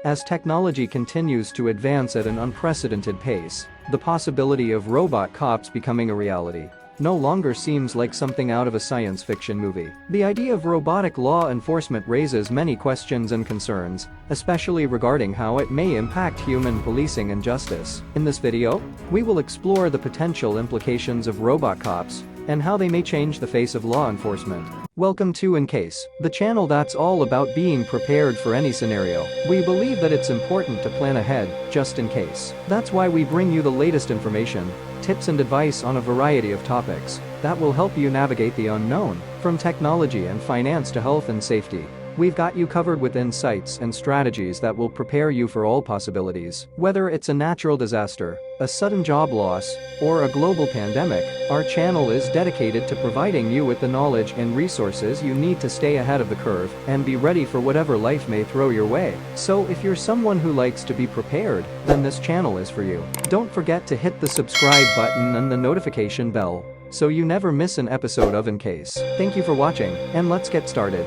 As technology continues to advance at an unprecedented pace, the possibility of robot cops becoming a reality no longer seems like something out of a science fiction movie. The idea of robotic law enforcement raises many questions and concerns, especially regarding how it may impact human policing and justice. In this video, we will explore the potential implications of robot cops and how they may change the face of law enforcement. Welcome to In Case, the channel that's all about being prepared for any scenario. We believe that it's important to plan ahead, just in case. That's why we bring you the latest information, tips and advice on a variety of topics that will help you navigate the unknown, from technology and finance to health and safety. We've got you covered with insights and strategies that will prepare you for all possibilities. Whether it's a natural disaster, a sudden job loss, or a global pandemic, our channel is dedicated to providing you with the knowledge and resources you need to stay ahead of the curve and be ready for whatever life may throw your way. So if you're someone who likes to be prepared, then this channel is for you. Don't forget to hit the subscribe button and the notification bell so you never miss an episode of In Case. Thank you for watching, and let's get started.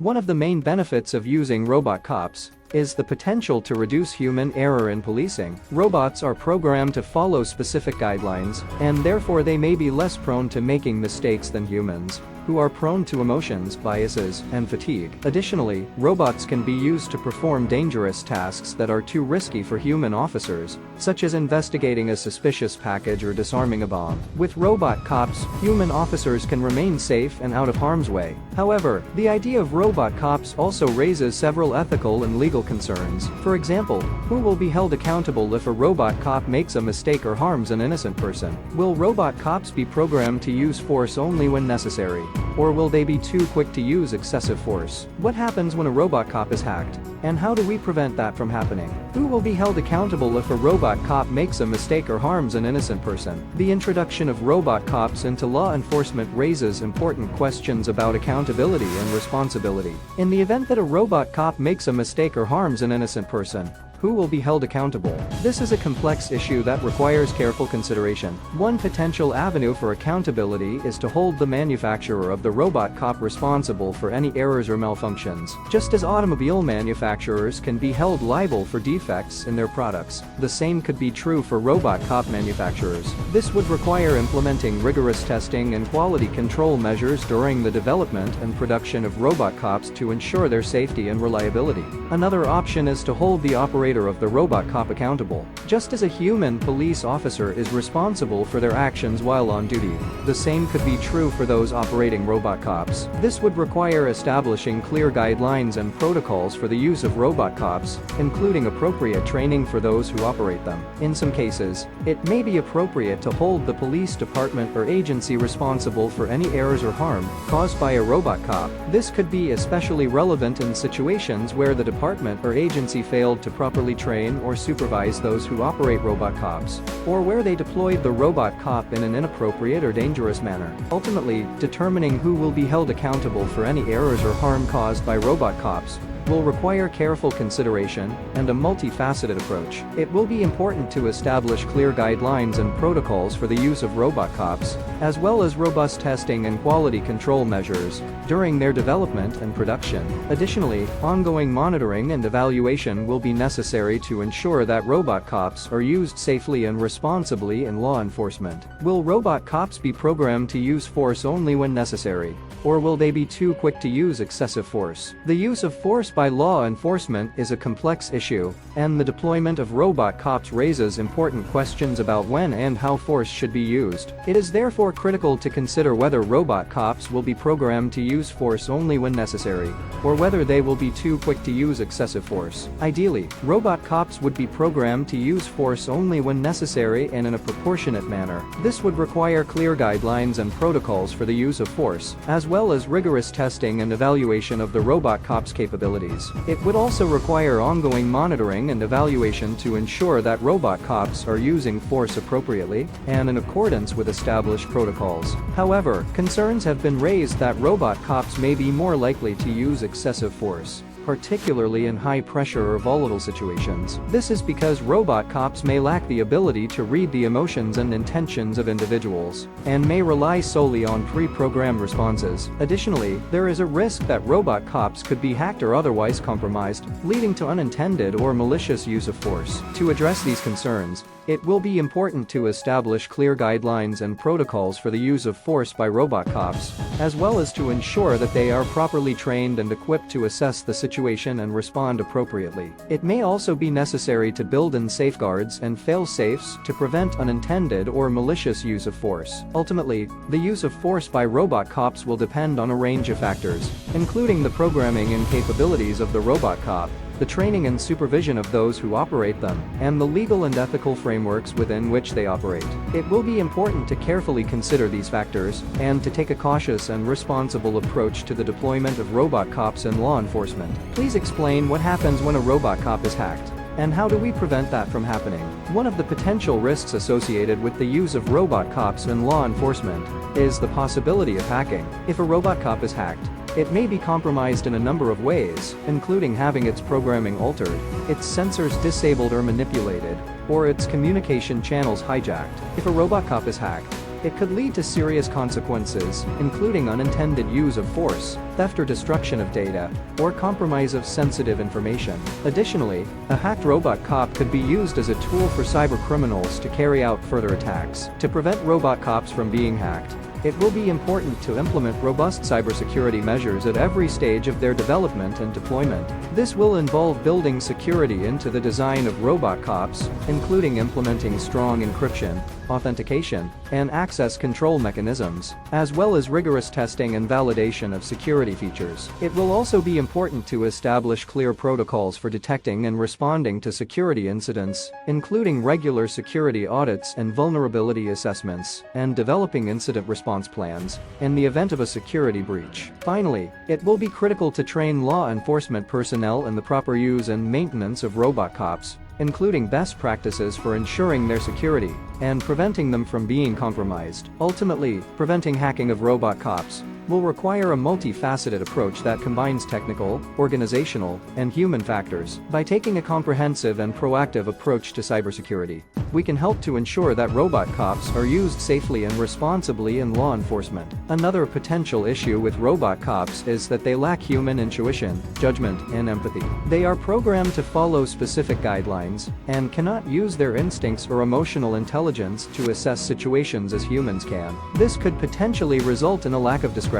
One of the main benefits of using robot cops is the potential to reduce human error in policing. Robots are programmed to follow specific guidelines, and therefore they may be less prone to making mistakes than humans, who are prone to emotions, biases, and fatigue. Additionally, robots can be used to perform dangerous tasks that are too risky for human officers, such as investigating a suspicious package or disarming a bomb. With robot cops, human officers can remain safe and out of harm's way. However, the idea of robot cops also raises several ethical and legal concerns. For example, who will be held accountable if a robot cop makes a mistake or harms an innocent person? Will robot cops be programmed to use force only when necessary? Or will they be too quick to use excessive force? What happens when a robot cop is hacked? And how do we prevent that from happening? Who will be held accountable if a robot cop makes a mistake or harms an innocent person? The introduction of robot cops into law enforcement raises important questions about accountability and responsibility. In the event that a robot cop makes a mistake or harms an innocent person, who will be held accountable? This is a complex issue that requires careful consideration. One potential avenue for accountability is to hold the manufacturer of the robot cop responsible for any errors or malfunctions. Just as automobile manufacturers can be held liable for defects in their products, the same could be true for robot cop manufacturers. This would require implementing rigorous testing and quality control measures during the development and production of robot cops to ensure their safety and reliability. Another option is to hold the operator of the robot cop accountable. Just as a human police officer is responsible for their actions while on duty, the same could be true for those operating robot cops. This would require establishing clear guidelines and protocols for the use of robot cops, including appropriate training for those who operate them. In some cases, it may be appropriate to hold the police department or agency responsible for any errors or harm caused by a robot cop. This could be especially relevant in situations where the department or agency failed to properly train or supervise those who operate robot cops, or where they deployed the robot cop in an inappropriate or dangerous manner. Ultimately, determining who will be held accountable for any errors or harm caused by robot cops will require careful consideration and a multifaceted approach. It will be important to establish clear guidelines and protocols for the use of robot cops, as well as robust testing and quality control measures during their development and production. Additionally, ongoing monitoring and evaluation will be necessary to ensure that robot cops are used safely and responsibly in law enforcement. Will robot cops be programmed to use force only when necessary? Or will they be too quick to use excessive force? The use of force by law enforcement is a complex issue, and the deployment of robot cops raises important questions about when and how force should be used. It is therefore critical to consider whether robot cops will be programmed to use force only when necessary, or whether they will be too quick to use excessive force. Ideally, robot cops would be programmed to use force only when necessary and in a proportionate manner. This would require clear guidelines and protocols for the use of force, as well as rigorous testing and evaluation of the robot cops' capabilities. It would also require ongoing monitoring and evaluation to ensure that robot cops are using force appropriately and in accordance with established protocols. However, concerns have been raised that robot cops may be more likely to use excessive force particularly in high-pressure or volatile situations. This is because robot cops may lack the ability to read the emotions and intentions of individuals, and may rely solely on pre-programmed responses. Additionally, there is a risk that robot cops could be hacked or otherwise compromised, leading to unintended or malicious use of force. To address these concerns, it will be important to establish clear guidelines and protocols for the use of force by robot cops, as well as to ensure that they are properly trained and equipped to assess the situation and respond appropriately. It may also be necessary to build in safeguards and fail-safes to prevent unintended or malicious use of force. Ultimately, the use of force by robot cops will depend on a range of factors, including the programming and capabilities of the robot cop, the training and supervision of those who operate them, and the legal and ethical frameworks within which they operate. It will be important to carefully consider these factors, and to take a cautious and responsible approach to the deployment of robot cops in law enforcement. Please explain what happens when a robot cop is hacked, and how do we prevent that from happening? One of the potential risks associated with the use of robot cops in law enforcement is the possibility of hacking. If a robot cop is hacked, it may be compromised in a number of ways, including having its programming altered, its sensors disabled or manipulated, or its communication channels hijacked. If a robot cop is hacked, it could lead to serious consequences, including unintended use of force, theft or destruction of data, or compromise of sensitive information. Additionally, a hacked robot cop could be used as a tool for cybercriminals to carry out further attacks. To prevent robot cops from being hacked, it will be important to implement robust cybersecurity measures at every stage of their development and deployment. This will involve building security into the design of robot cops, including implementing strong encryption, authentication, and access control mechanisms, as well as rigorous testing and validation of security features. It will also be important to establish clear protocols for detecting and responding to security incidents, including regular security audits and vulnerability assessments, and developing incident response plans in the event of a security breach. Finally, it will be critical to train law enforcement personnel in the proper use and maintenance of robot cops, including best practices for ensuring their security and preventing them from being compromised. Ultimately, preventing hacking of robot cops will require a multifaceted approach that combines technical, organizational, and human factors. By taking a comprehensive and proactive approach to cybersecurity, we can help to ensure that robot cops are used safely and responsibly in law enforcement. Another potential issue with robot cops is that they lack human intuition, judgment, and empathy. They are programmed to follow specific guidelines and cannot use their instincts or emotional intelligence to assess situations as humans can. This could potentially result in a lack of discretion,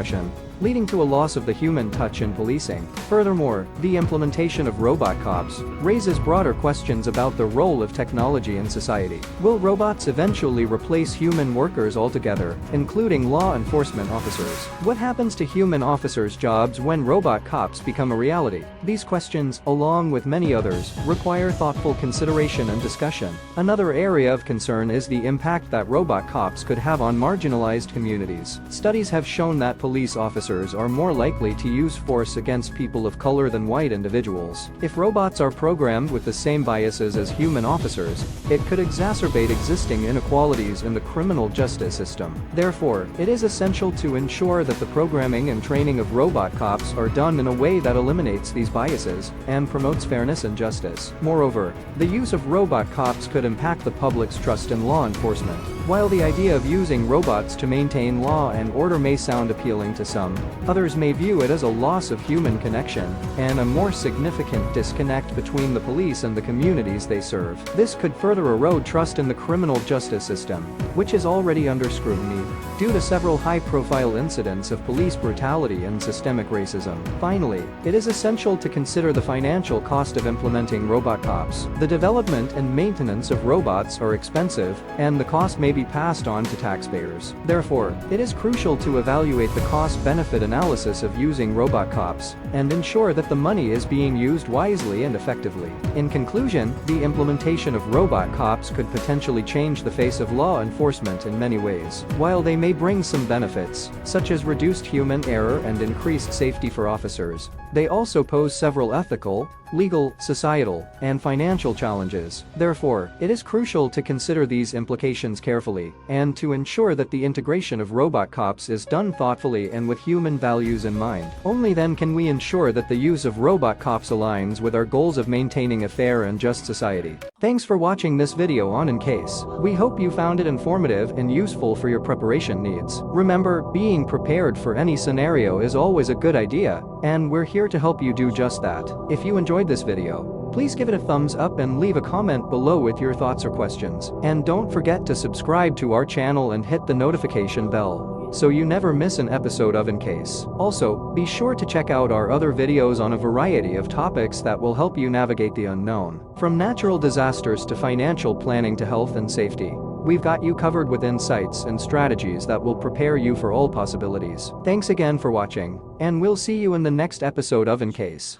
leading to a loss of the human touch in policing. Furthermore, the implementation of robot cops raises broader questions about the role of technology in society. Will robots eventually replace human workers altogether, including law enforcement officers? What happens to human officers' jobs when robot cops become a reality? These questions, along with many others, require thoughtful consideration and discussion. Another area of concern is the impact that robot cops could have on marginalized communities. Studies have shown that police officers are more likely to use force against people of color than white individuals. If robots are programmed with the same biases as human officers, it could exacerbate existing inequalities in the criminal justice system. Therefore, it is essential to ensure that the programming and training of robot cops are done in a way that eliminates these biases and promotes fairness and justice. Moreover, the use of robot cops could impact the public's trust in law enforcement. While the idea of using robots to maintain law and order may sound appealing to some, others may view it as a loss of human connection and a more significant disconnect between the police and the communities they serve. This could further erode trust in the criminal justice system, which is already under scrutiny due to several high-profile incidents of police brutality and systemic racism. Finally, it is essential to consider the financial cost of implementing robot cops. The development and maintenance of robots are expensive, and the cost may be passed on to taxpayers. Therefore, it is crucial to evaluate the cost-benefit analysis of using robot cops and ensure that the money is being used wisely and effectively. In conclusion, the implementation of robot cops could potentially change the face of law enforcement in many ways. While they may bring some benefits, such as reduced human error and increased safety for officers, they also pose several ethical, legal, societal, and financial challenges. Therefore, it is crucial to consider these implications carefully and to ensure that the integration of robot cops is done thoughtfully and with human values in mind. Only then can we ensure that the use of robot cops aligns with our goals of maintaining a fair and just society. Thanks for watching this video on In-Case. We hope you found it informative and useful for your preparation needs. Remember, being prepared for any scenario is always a good idea, and we're here to help you do just that. If you enjoyed this video, please give it a thumbs up and leave a comment below with your thoughts or questions. And don't forget to subscribe to our channel and hit the notification bell so you never miss an episode of In-Case. Also, be sure to check out our other videos on a variety of topics that will help you navigate the unknown. From natural disasters to financial planning to health and safety, we've got you covered with insights and strategies that will prepare you for all possibilities. Thanks again for watching, and we'll see you in the next episode of In-Case.